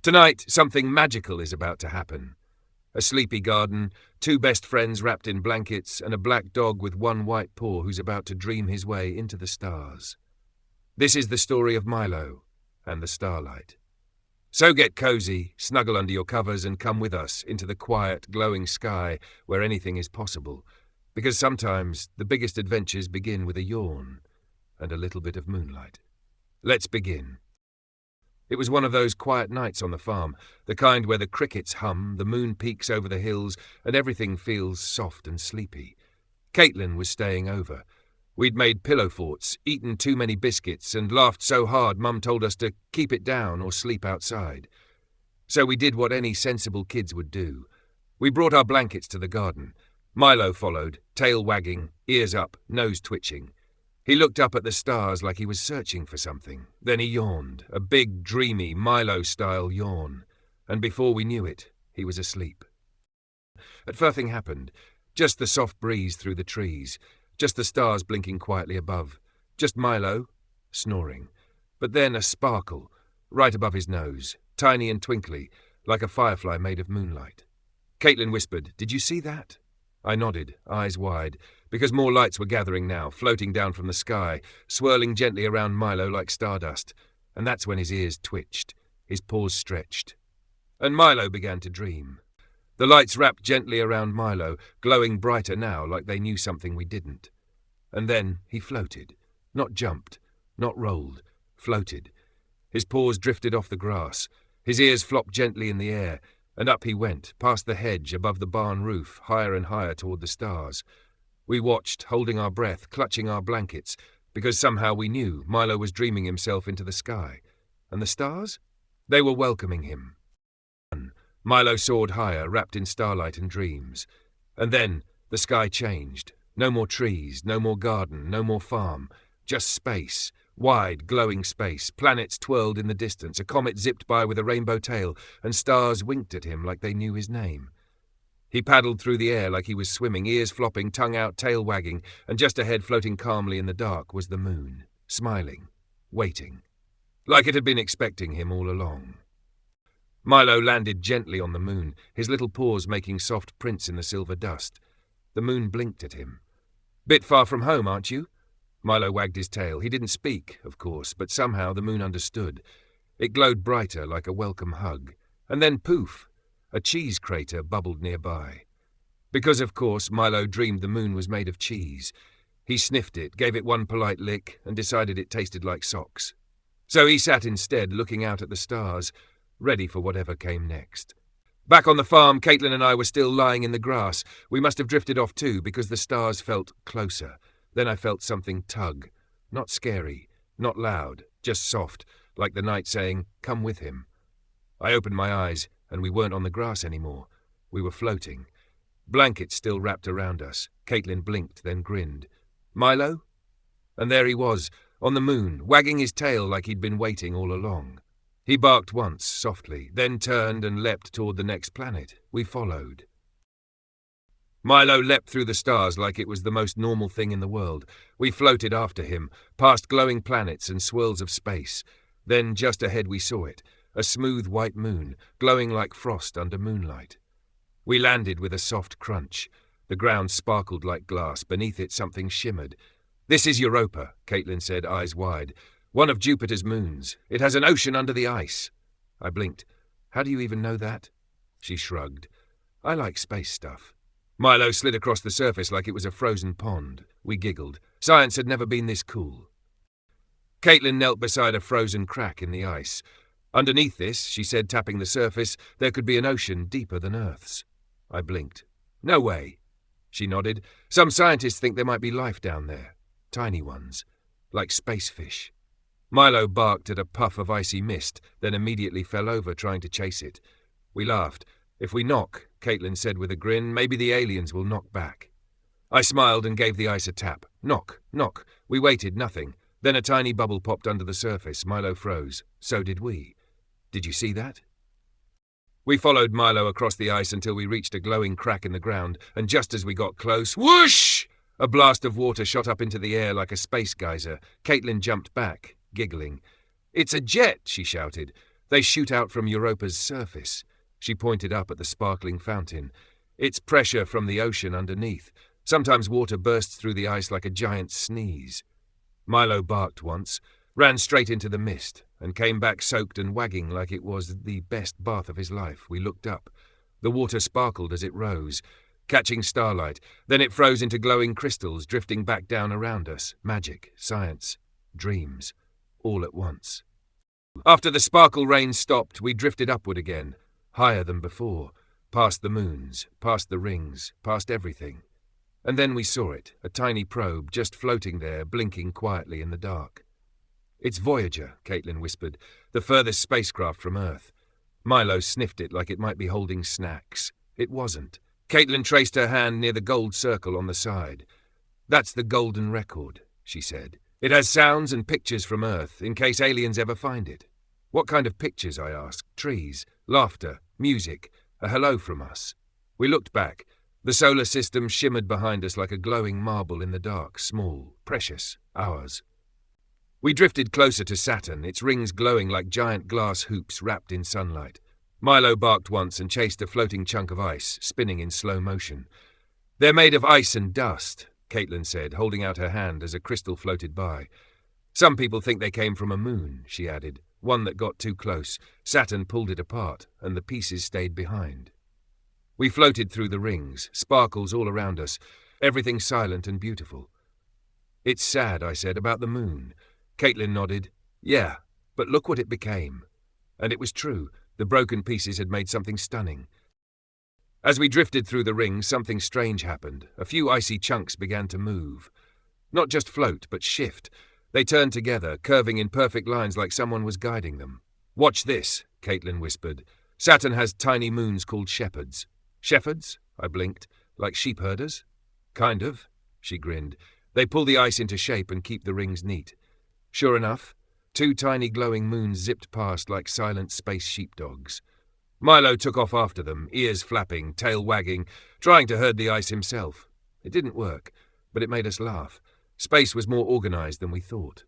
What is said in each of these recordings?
Tonight, something magical is about to happen. A sleepy garden, two best friends wrapped in blankets, and a black dog with one white paw who's about to dream his way into the stars. This is the story of Milo and the Starlight. So get cozy, snuggle under your covers, and come with us into the quiet, glowing sky where anything is possible, because sometimes the biggest adventures begin with a yawn and a little bit of moonlight. Let's begin. It was one of those quiet nights on the farm, the kind where the crickets hum, the moon peeks over the hills, and everything feels soft and sleepy. Kaitlyn was staying over. We'd made pillow forts, eaten too many biscuits, and laughed so hard Mum told us to keep it down or sleep outside. So we did what any sensible kids would do. We brought our blankets to the garden. Milo followed, tail wagging, ears up, nose twitching. He looked up at the stars like he was searching for something. Then he yawned, a big, dreamy, Milo-style yawn. And before we knew it, he was asleep. At first nothing happened. Just the soft breeze through the trees. Just the stars blinking quietly above. Just Milo, snoring. But then a sparkle, right above his nose, tiny and twinkly, like a firefly made of moonlight. Kaitlyn whispered, "Did you see that?" I nodded, eyes wide, because more lights were gathering now, floating down from the sky, swirling gently around Milo like stardust, and that's when his ears twitched, his paws stretched. And Milo began to dream. The lights wrapped gently around Milo, glowing brighter now like they knew something we didn't. And then he floated, not jumped, not rolled, floated. His paws drifted off the grass, his ears flopped gently in the air, and up he went, past the hedge, above the barn roof, higher and higher toward the stars. We watched, holding our breath, clutching our blankets, because somehow we knew Milo was dreaming himself into the sky. And the stars? They were welcoming him. Milo soared higher, wrapped in starlight and dreams. And then the sky changed. No more trees, no more garden, no more farm. Just space. Wide, glowing space. Planets twirled in the distance. A comet zipped by with a rainbow tail, and stars winked at him like they knew his name. He paddled through the air like he was swimming, ears flopping, tongue out, tail wagging, and just ahead, floating calmly in the dark, was the moon, smiling, waiting, like it had been expecting him all along. Milo landed gently on the moon, his little paws making soft prints in the silver dust. The moon blinked at him. "Bit far from home, aren't you?" Milo wagged his tail. He didn't speak, of course, but somehow the moon understood. It glowed brighter, like a welcome hug. And then poof! A cheese crater bubbled nearby. Because, of course, Milo dreamed the moon was made of cheese. He sniffed it, gave it one polite lick, and decided it tasted like socks. So he sat instead, looking out at the stars, ready for whatever came next. Back on the farm, Kaitlyn and I were still lying in the grass. We must have drifted off too, because the stars felt closer. Then I felt something tug. Not scary, not loud, just soft, like the night saying, "Come with him." I opened my eyes, and we weren't on the grass anymore. We were floating. Blankets still wrapped around us. Kaitlyn blinked, then grinned. "Milo?" And there he was, on the moon, wagging his tail like he'd been waiting all along. He barked once, softly, then turned and leapt toward the next planet. We followed. Milo leapt through the stars like it was the most normal thing in the world. We floated after him, past glowing planets and swirls of space. Then just ahead we saw it, a smooth white moon, glowing like frost under moonlight. We landed with a soft crunch. The ground sparkled like glass. Beneath it something shimmered. "This is Europa," Kaitlyn said, eyes wide. "One of Jupiter's moons. It has an ocean under the ice." I blinked. "How do you even know that?" She shrugged. "I like space stuff." Milo slid across the surface like it was a frozen pond. We giggled. Science had never been this cool. Kaitlyn knelt beside a frozen crack in the ice. "Underneath this," she said, tapping the surface, "there could be an ocean deeper than Earth's." I blinked. "No way." She nodded. "Some scientists think there might be life down there. Tiny ones. Like space fish." Milo barked at a puff of icy mist, then immediately fell over trying to chase it. We laughed. "If we knock," Kaitlyn said with a grin, "maybe the aliens will knock back." I smiled and gave the ice a tap. Knock, knock. We waited, nothing. Then a tiny bubble popped under the surface. Milo froze. So did we. "Did you see that?" We followed Milo across the ice until we reached a glowing crack in the ground, and just as we got close, whoosh! A blast of water shot up into the air like a space geyser. Kaitlyn jumped back, giggling. "It's a jet," she shouted. They shoot out from Europa's surface. She pointed up at the sparkling fountain. It's pressure from the ocean underneath. Sometimes water bursts through the ice like a giant sneeze. Milo barked once, ran straight into the mist, and came back soaked and wagging like it was the best bath of his life. We looked up. The water sparkled as it rose, catching starlight. Then it froze into glowing crystals, drifting back down around us. Magic, science, dreams, all at once. After the sparkle rain stopped, we drifted upward again, higher than before, past the moons, past the rings, past everything. And then we saw it, a tiny probe just floating there, blinking quietly in the dark. "It's Voyager," Kaitlyn whispered, "the furthest spacecraft from Earth." Milo sniffed it like it might be holding snacks. It wasn't. Kaitlyn traced her hand near the gold circle on the side. "That's the golden record," she said. "It has sounds and pictures from Earth, in case aliens ever find it." "What kind of pictures?" I asked. "Trees, laughter, music, a hello from us." We looked back. The solar system shimmered behind us like a glowing marble in the dark, small, precious, ours. We drifted closer to Saturn, its rings glowing like giant glass hoops wrapped in sunlight. Milo barked once and chased a floating chunk of ice, spinning in slow motion. "They're made of ice and dust," Kaitlyn said, holding out her hand as a crystal floated by. "Some people think they came from a moon," she added. "One that got too close. Saturn pulled it apart, and the pieces stayed behind." We floated through the rings, sparkles all around us, everything silent and beautiful. "It's sad," I said, "about the moon." Kaitlyn nodded. "Yeah, but look what it became." And it was true. The broken pieces had made something stunning. As we drifted through the rings, something strange happened. A few icy chunks began to move. Not just float, but shift. They turned together, curving in perfect lines like someone was guiding them. "Watch this," Kaitlyn whispered. "Saturn has tiny moons called shepherds." "Shepherds?" I blinked. "Like sheep herders?" "Kind of," she grinned. "They pull the ice into shape and keep the rings neat." Sure enough, 2 tiny glowing moons zipped past like silent space sheepdogs. Milo took off after them, ears flapping, tail wagging, trying to herd the ice himself. It didn't work, but it made us laugh. Space was more organized than we thought.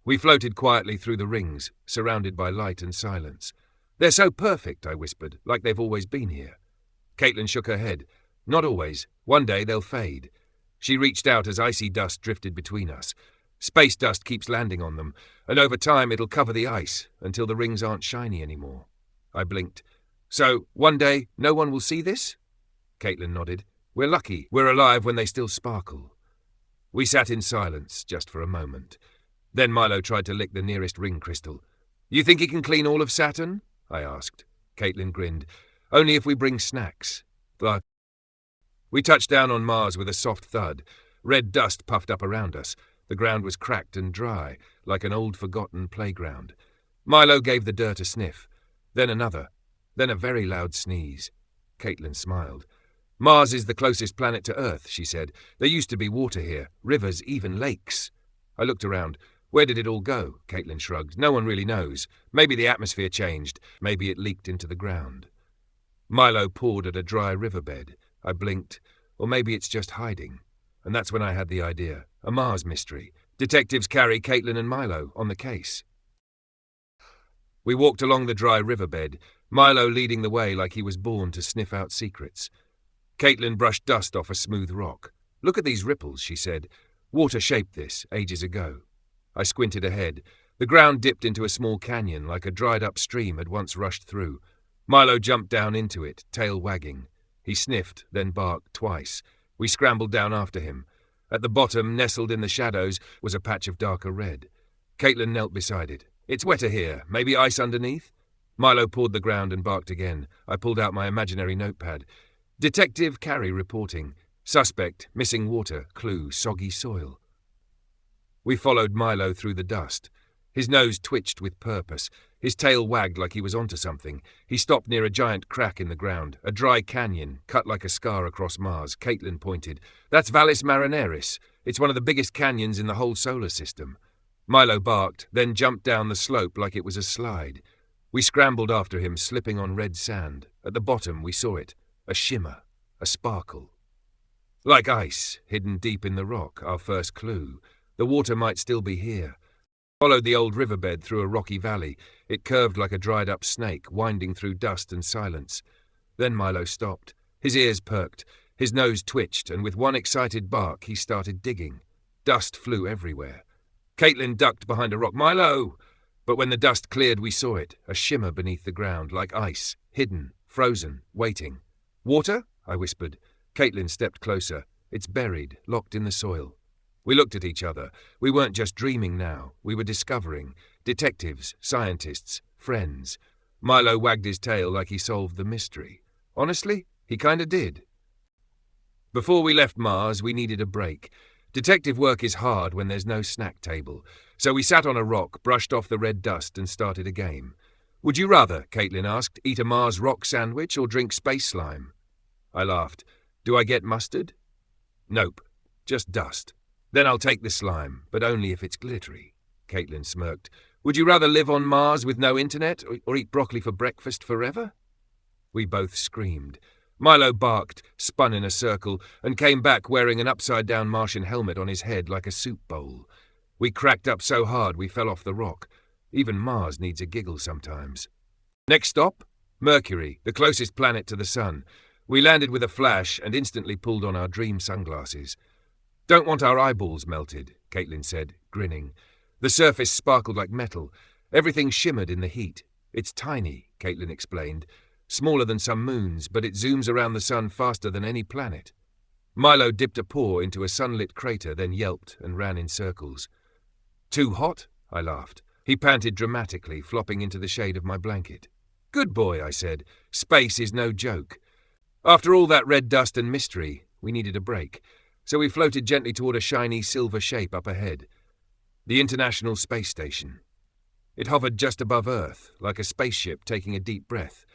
We floated quietly through the rings, surrounded by light and silence. "They're so perfect," I whispered, "like they've always been here." Kaitlyn shook her head. "Not always. One day they'll fade." She reached out as icy dust drifted between us. "Space dust keeps landing on them, and over time it'll cover the ice, until the rings aren't shiny anymore." I blinked. "So, one day, no one will see this?" Kaitlyn nodded. "We're lucky. We're alive when they still sparkle." We sat in silence, just for a moment. Then Milo tried to lick the nearest ring crystal. "You think he can clean all of Saturn?" I asked. Kaitlyn grinned. "Only if we bring snacks." We touched down on Mars with a soft thud. Red dust puffed up around us. The ground was cracked and dry, like an old forgotten playground. Milo gave the dirt a sniff. Then another. Then a very loud sneeze. Kaitlyn smiled. "Mars is the closest planet to Earth," she said. "There used to be water here, rivers, even lakes." I looked around. "Where did it all go?" Kaitlyn shrugged. "No one really knows. Maybe the atmosphere changed. Maybe it leaked into the ground." Milo pawed at a dry riverbed. I blinked. Or maybe it's just hiding. And that's when I had the idea. A Mars mystery. Detectives Carrie, Kaitlyn and Milo on the case. We walked along the dry riverbed, Milo leading the way like he was born to sniff out secrets. Kaitlyn brushed dust off a smooth rock. "Look at these ripples," she said. "Water shaped this, ages ago." I squinted ahead. The ground dipped into a small canyon like a dried-up stream had once rushed through. Milo jumped down into it, tail wagging. He sniffed, then barked twice. We scrambled down after him. At the bottom, nestled in the shadows, was a patch of darker red. Kaitlyn knelt beside it. "It's wetter here. Maybe ice underneath?" Milo pawed the ground and barked again. I pulled out my imaginary notepad. "Detective Carrie reporting. Suspect, missing water, clue, soggy soil." We followed Milo through the dust. His nose twitched with purpose. His tail wagged like he was onto something. He stopped near a giant crack in the ground, a dry canyon, cut like a scar across Mars. Kaitlyn pointed. "That's Vallis Marineris. It's one of the biggest canyons in the whole solar system." Milo barked, then jumped down the slope like it was a slide. We scrambled after him, slipping on red sand. At the bottom, we saw it. A shimmer. A sparkle. Like ice, hidden deep in the rock, our first clue. The water might still be here. Followed the old riverbed through a rocky valley. It curved like a dried-up snake, winding through dust and silence. Then Milo stopped. His ears perked. His nose twitched, and with one excited bark, he started digging. Dust flew everywhere. Kaitlyn ducked behind a rock. "Milo!" But when the dust cleared, we saw it, a shimmer beneath the ground, like ice, hidden, frozen, waiting. "Water?" I whispered. Kaitlyn stepped closer. "It's buried, locked in the soil." We looked at each other. We weren't just dreaming now. We were discovering. Detectives, scientists, friends. Milo wagged his tail like he solved the mystery. Honestly, he kinda did. Before we left Mars, we needed a break. Detective work is hard when there's no snack table. So we sat on a rock, brushed off the red dust, and started a game. "Would you rather," Kaitlyn asked, "eat a Mars rock sandwich or drink space slime?" I laughed. "Do I get mustard?" "Nope, just dust." "Then I'll take the slime, but only if it's glittery." Kaitlyn smirked. "Would you rather live on Mars with no internet or eat broccoli for breakfast forever?" We both screamed. Milo barked, spun in a circle, and came back wearing an upside-down Martian helmet on his head like a soup bowl. We cracked up so hard we fell off the rock. Even Mars needs a giggle sometimes. Next stop? Mercury, the closest planet to the sun. We landed with a flash and instantly pulled on our dream sunglasses. "Don't want our eyeballs melted," Kaitlyn said, grinning. The surface sparkled like metal. Everything shimmered in the heat. "It's tiny," Kaitlyn explained. "Smaller than some moons, but it zooms around the sun faster than any planet." Milo dipped a paw into a sunlit crater, then yelped and ran in circles. "Too hot?" I laughed. He panted dramatically, flopping into the shade of my blanket. "Good boy," I said. "Space is no joke." After all that red dust and mystery, we needed a break. So we floated gently toward a shiny silver shape up ahead. The International Space Station. It hovered just above Earth, like a spaceship taking a deep breath.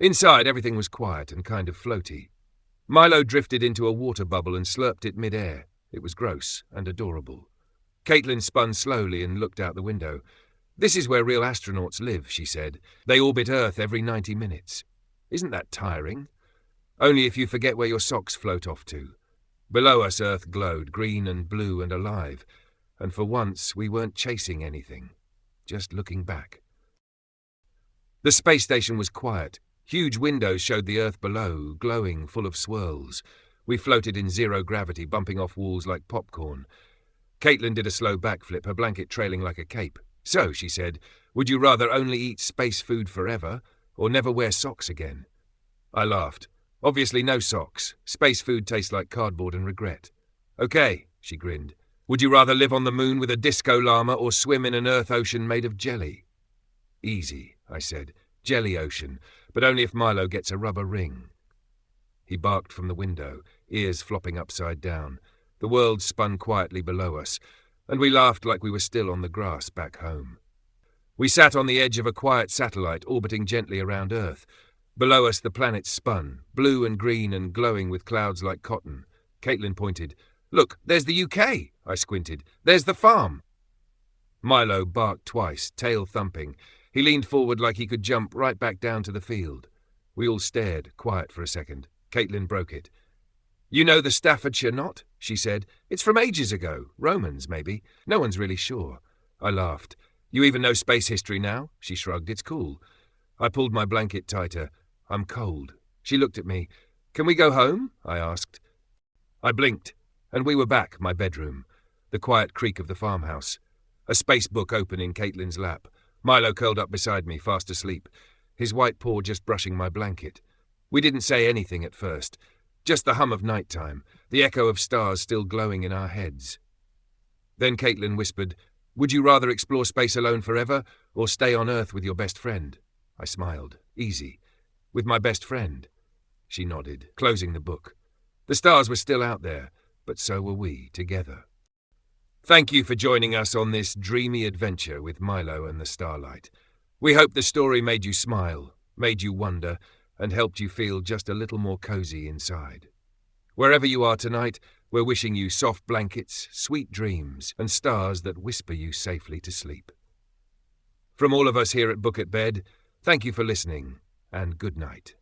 Inside, everything was quiet and kind of floaty. Milo drifted into a water bubble and slurped it mid-air. It was gross and adorable. Kaitlyn spun slowly and looked out the window. "This is where real astronauts live," she said. "They orbit Earth every 90 minutes. Isn't that tiring? Only if you forget where your socks float off to." Below us, Earth glowed, green and blue and alive, and for once we weren't chasing anything, just looking back. The space station was quiet. Huge windows showed the Earth below, glowing, full of swirls. We floated in zero gravity, bumping off walls like popcorn. Kaitlyn did a slow backflip, her blanket trailing like a cape. "So," she said, "would you rather only eat space food forever, or never wear socks again?" I laughed. "Obviously no socks. Space food tastes like cardboard and regret." "Okay," she grinned. "Would you rather live on the moon with a disco llama or swim in an Earth ocean made of jelly?" "Easy," I said. "Jelly ocean, but only if Milo gets a rubber ring." He barked from the window, ears flopping upside down. The world spun quietly below us, and we laughed like we were still on the grass back home. We sat on the edge of a quiet satellite orbiting gently around Earth. Below us the planets spun, blue and green and glowing with clouds like cotton. Kaitlyn pointed. "Look, there's the UK!" I squinted. "There's the farm!" Milo barked twice, tail thumping. He leaned forward like he could jump right back down to the field. We all stared, quiet for a second. Kaitlyn broke it. "You know the Staffordshire knot?" she said. "It's from ages ago. Romans, maybe. No one's really sure." I laughed. "You even know space history now?" She shrugged. "It's cool." I pulled my blanket tighter. "I'm cold." She looked at me. "Can we go home?" I asked. I blinked, and we were back, my bedroom. The quiet creak of the farmhouse. A space book open in Kaitlyn's lap. Milo curled up beside me, fast asleep, his white paw just brushing my blanket. We didn't say anything at first. Just the hum of nighttime, the echo of stars still glowing in our heads. Then Kaitlyn whispered, "Would you rather explore space alone forever, or stay on Earth with your best friend?" I smiled. "Easy. With my best friend." She nodded, closing the book. The stars were still out there, but so were we, together. Thank you for joining us on this dreamy adventure with Milo and the Starlight. We hope the story made you smile, made you wonder, and helped you feel just a little more cozy inside. Wherever you are tonight, we're wishing you soft blankets, sweet dreams, and stars that whisper you safely to sleep. From all of us here at Book at Bed, thank you for listening, and good night.